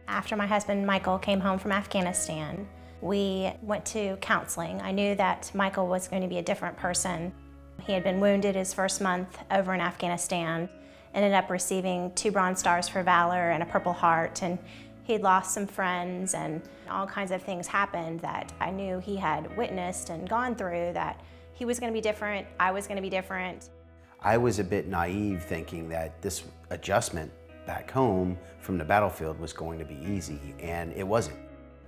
After my husband Michael came home from Afghanistan, we went to counseling. I knew that Michael was going to be a different person. He had been wounded his first month over in Afghanistan, ended up receiving 2 Bronze Stars for Valor and a Purple Heart, and he'd lost some friends, and all kinds of things happened that I knew he had witnessed and gone through, that he was going to be different, I was going to be different. I was a bit naive thinking that this adjustment back home from the battlefield was going to be easy, and it wasn't.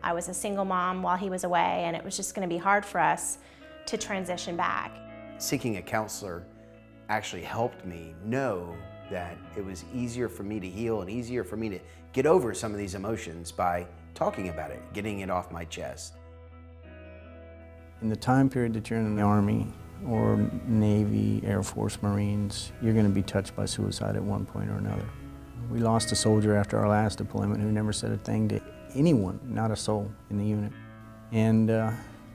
I was a single mom while he was away, and it was just going to be hard for us to transition back. Seeking a counselor actually helped me know that it was easier for me to heal and easier for me to get over some of these emotions by talking about it, getting it off my chest. In the time period that you're in the Army or Navy, Air Force, Marines, you're going to be touched by suicide at one point or another. We lost a soldier after our last deployment who never said a thing to anyone, not a soul in the unit. And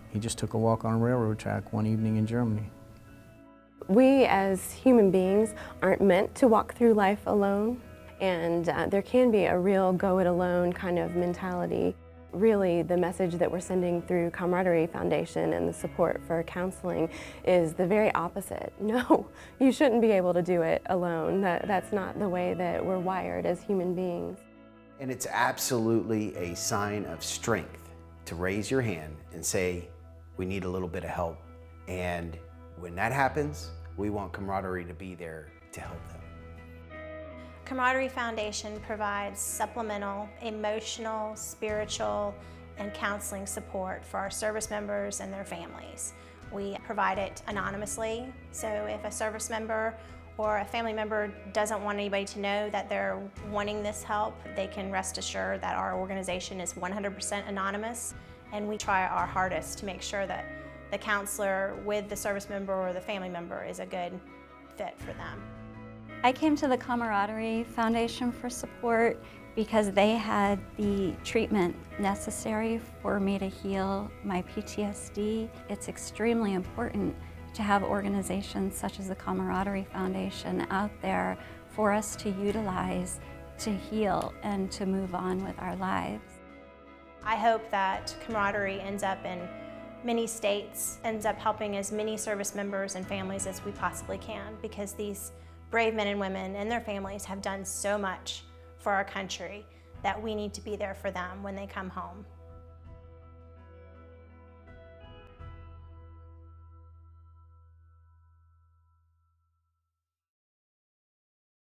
he just took a walk on a railroad track one evening in Germany. We as human beings aren't meant to walk through life alone, and there can be a real go-it-alone kind of mentality. Really, the message that we're sending through Camaraderie Foundation and the support for counseling is the very opposite. No, you shouldn't be able to do it alone. That's not the way that we're wired as human beings. And it's absolutely a sign of strength to raise your hand and say, we need a little bit of help. And when that happens, we want Camaraderie to be there to help them. Camaraderie Foundation provides supplemental, emotional, spiritual, and counseling support for our service members and their families. We provide it anonymously, so if a service member or a family member doesn't want anybody to know that they're wanting this help, they can rest assured that our organization is 100% anonymous, and we try our hardest to make sure that the counselor with the service member or the family member is a good fit for them. I came to the Camaraderie Foundation for support because they had the treatment necessary for me to heal my PTSD. It's extremely important to have organizations such as the Camaraderie Foundation out there for us to utilize to heal and to move on with our lives. I hope that Camaraderie ends up in many states, ends up helping as many service members and families as we possibly can, because these brave men and women and their families have done so much for our country that we need to be there for them when they come home.